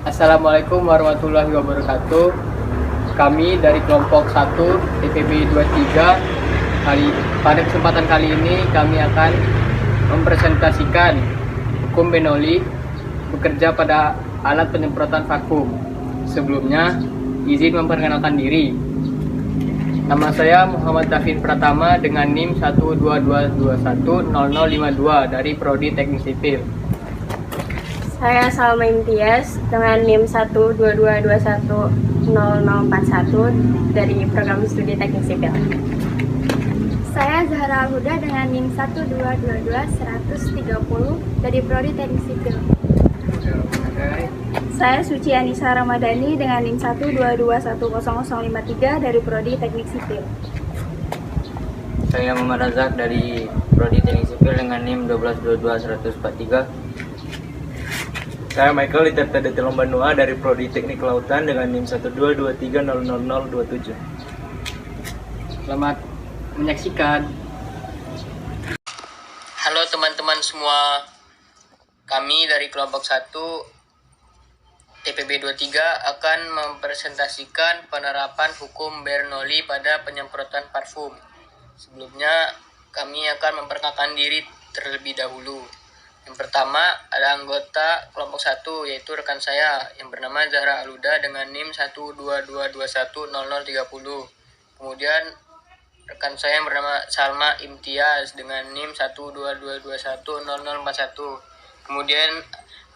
Assalamualaikum warahmatullahi wabarakatuh. Kami dari kelompok 1 TPB 23 pada kesempatan kali ini kami akan mempresentasikan hukum Bernoulli bekerja pada alat penyemprotan vakum. Sebelumnya, izin memperkenalkan diri. Nama saya Muhammad David Pratama dengan NIM 122210052 dari Prodi Teknik Sipil. Saya Salma Imtiaz dengan NIM 122210041 dari Program Studi Teknik Sipil. Saya Zahra Al-Huda dengan NIM 1222130 dari Prodi Teknik Sipil. Saya Suci Anissa Ramadhani dengan NIM 1221053 dari Prodi Teknik Sipil. Saya Muhammad Razak dari Prodi Teknik Sipil dengan NIM 1222143. Saya Michael Iterta Lombanua dari Prodi Teknik Kelautan dengan NIM 122300027. Selamat menyaksikan. Halo teman-teman semua. Kami dari kelompok 1 TPB 23 akan mempresentasikan penerapan hukum Bernoulli pada penyemprotan parfum. Sebelumnya, kami akan memperkenalkan diri terlebih dahulu. Yang pertama ada anggota kelompok 1 yaitu rekan saya yang bernama Zahra Al-Huda dengan NIM 122210030. Kemudian rekan saya yang bernama Salma Imtiaz dengan NIM 122210041. Kemudian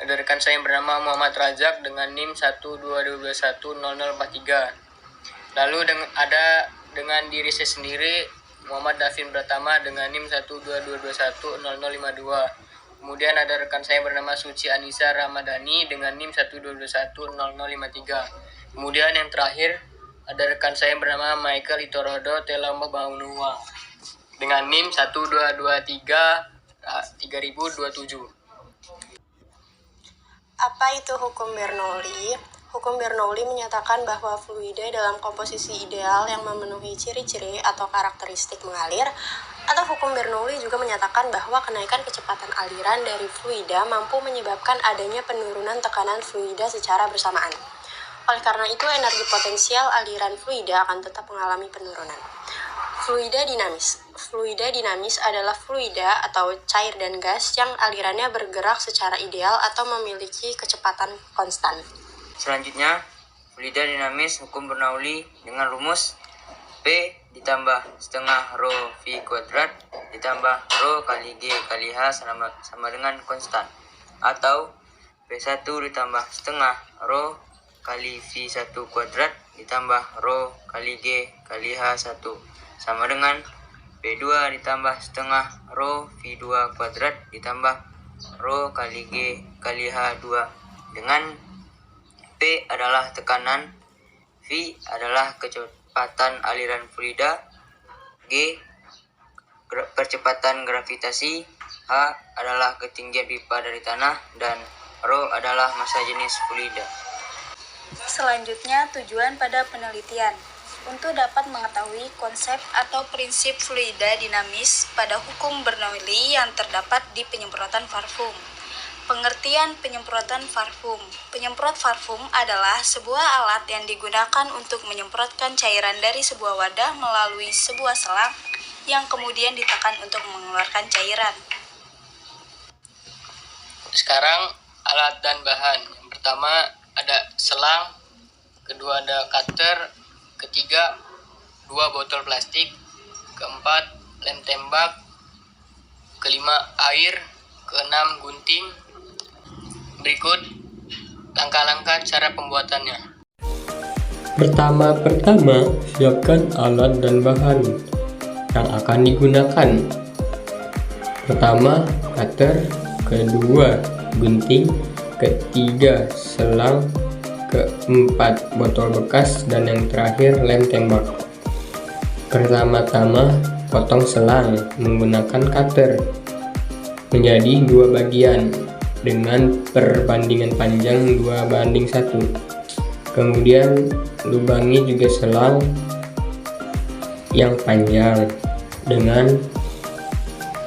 ada rekan saya yang bernama Muhammad Razak dengan NIM 122210043. Lalu ada dengan diri saya sendiri Muhammad David Pratama dengan NIM 122210052. Kemudian ada rekan saya bernama Suci Anissa Ramadhani dengan NIM 1221053. Kemudian yang terakhir ada rekan saya bernama Michael Itorodo Telambanua dengan NIM 1223027. Apa itu hukum Bernoulli? Hukum Bernoulli menyatakan bahwa fluida dalam komposisi ideal yang memenuhi ciri-ciri atau karakteristik mengalir, atau hukum Bernoulli juga menyatakan bahwa kenaikan kecepatan aliran dari fluida mampu menyebabkan adanya penurunan tekanan fluida secara bersamaan. Oleh karena itu, energi potensial aliran fluida akan tetap mengalami penurunan. Fluida dinamis. Fluida dinamis adalah fluida atau cair dan gas yang alirannya bergerak secara ideal atau memiliki kecepatan konstan. Selanjutnya, fluida dinamis hukum Bernoulli dengan rumus P ditambah setengah rho V kuadrat ditambah rho kali G kali H sama dengan konstan, atau P1 ditambah setengah rho kali V1 kuadrat ditambah rho kali G kali H1 sama dengan P2 ditambah setengah rho V2 kuadrat ditambah rho kali G kali H2, dengan P adalah tekanan, V adalah kecepatan aliran fluida, G percepatan gravitasi, H adalah ketinggian pipa dari tanah, dan rho adalah massa jenis fluida. Selanjutnya, tujuan pada penelitian. Untuk dapat mengetahui konsep atau prinsip fluida dinamis pada hukum Bernoulli yang terdapat di penyemprotan parfum. Pengertian penyemprotan parfum. Penyemprot parfum adalah sebuah alat yang digunakan untuk menyemprotkan cairan dari sebuah wadah melalui sebuah selang yang kemudian ditekan untuk mengeluarkan cairan. Sekarang alat dan bahan. Yang pertama ada selang, kedua ada cutter, ketiga 2 botol plastik, keempat lem tembak, kelima air, keenam gunting. Berikut langkah-langkah cara pembuatannya. Pertama, siapkan alat dan bahan yang akan digunakan. Pertama, cutter, kedua, gunting, ketiga, selang, keempat, botol bekas, dan yang terakhir, lem tembak. Pertama-tama, potong selang menggunakan cutter menjadi 2 bagian dengan perbandingan panjang 2:1. Kemudian lubangi juga selang yang panjang dengan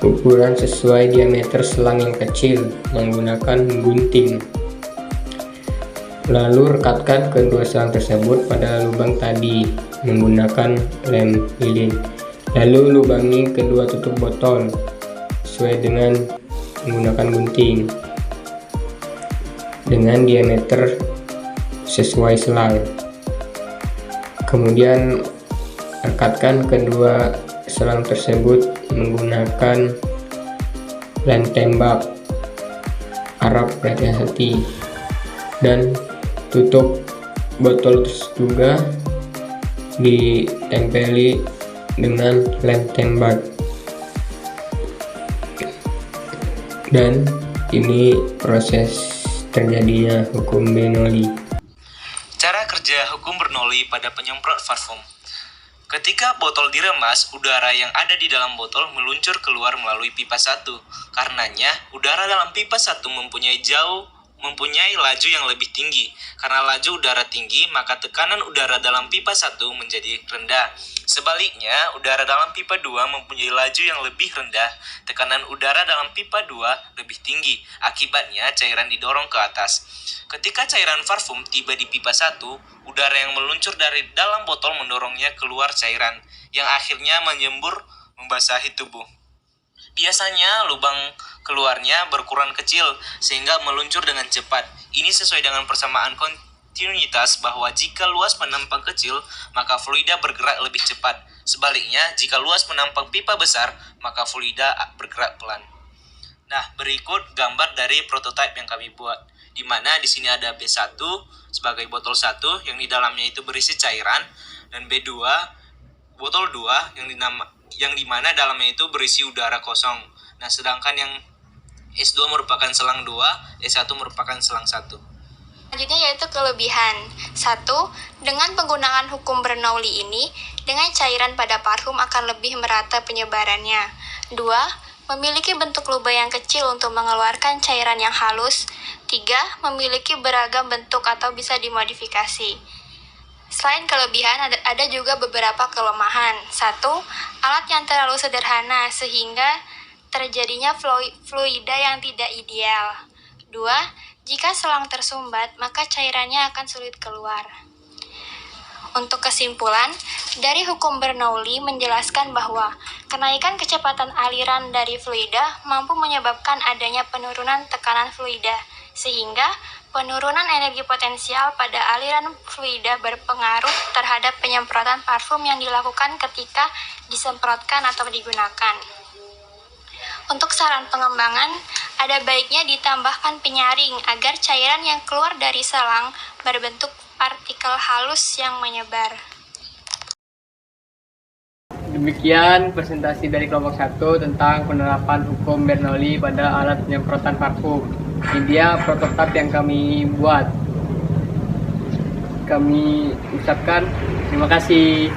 ukuran sesuai diameter selang yang kecil menggunakan gunting. Lalu rekatkan kedua selang tersebut pada lubang tadi menggunakan lem lilin. Lalu lubangi kedua tutup botol sesuai dengan menggunakan gunting dengan diameter sesuai selang. Kemudian rekatkan kedua selang tersebut menggunakan lem tembak Arab berhati-hati dan tutup botol juga ditempeli dengan lem tembak. Dan ini proses terjadinya hukum Bernoulli. Cara kerja hukum Bernoulli pada penyemprot parfum. Ketika botol diremas, udara yang ada di dalam botol meluncur keluar melalui pipa 1. Karenanya, udara dalam pipa 1 mempunyai laju yang lebih tinggi. Karena laju udara tinggi, maka tekanan udara dalam pipa 1 menjadi rendah. Sebaliknya, udara dalam pipa 2 mempunyai laju yang lebih rendah. Tekanan udara dalam pipa 2 lebih tinggi. Akibatnya, cairan didorong ke atas. Ketika cairan parfum tiba di pipa 1, udara yang meluncur dari dalam botol mendorongnya keluar cairan, yang akhirnya menyembur membasahi tubuh. Biasanya lubang keluarnya berkurang kecil sehingga meluncur dengan cepat. Ini sesuai dengan persamaan kontinuitas bahwa jika luas penampang kecil, maka fluida bergerak lebih cepat. Sebaliknya, jika luas penampang pipa besar, maka fluida bergerak pelan. Nah, berikut gambar dari prototipe yang kami buat, di mana di sini ada B1 sebagai botol 1 yang di dalamnya itu berisi cairan, dan B2 botol 2 yang di mana dalamnya itu berisi udara kosong. Nah, sedangkan yang S2 merupakan selang 2, S1 merupakan selang 1. Selanjutnya yaitu kelebihan. 1. Dengan penggunaan hukum Bernoulli ini, dengan cairan pada parfum akan lebih merata penyebarannya. 2. Memiliki bentuk lubang yang kecil untuk mengeluarkan cairan yang halus. 3. Memiliki beragam bentuk atau bisa dimodifikasi. Selain kelebihan, ada juga beberapa kelemahan. 1. Alat yang terlalu sederhana sehingga terjadinya fluida yang tidak ideal. 2. Jika selang tersumbat, maka cairannya akan sulit keluar. Untuk kesimpulan, dari hukum Bernoulli menjelaskan bahwa kenaikan kecepatan aliran dari fluida mampu menyebabkan adanya penurunan tekanan fluida, sehingga penurunan energi potensial pada aliran fluida berpengaruh terhadap penyemprotan parfum yang dilakukan ketika disemprotkan atau digunakan. Untuk saran pengembangan, ada baiknya ditambahkan penyaring agar cairan yang keluar dari selang berbentuk partikel halus yang menyebar. Demikian presentasi dari kelompok 1 tentang penerapan hukum Bernoulli pada alat penyemprotan parfum. Ini dia prototipe yang kami buat. Kami ucapkan terima kasih.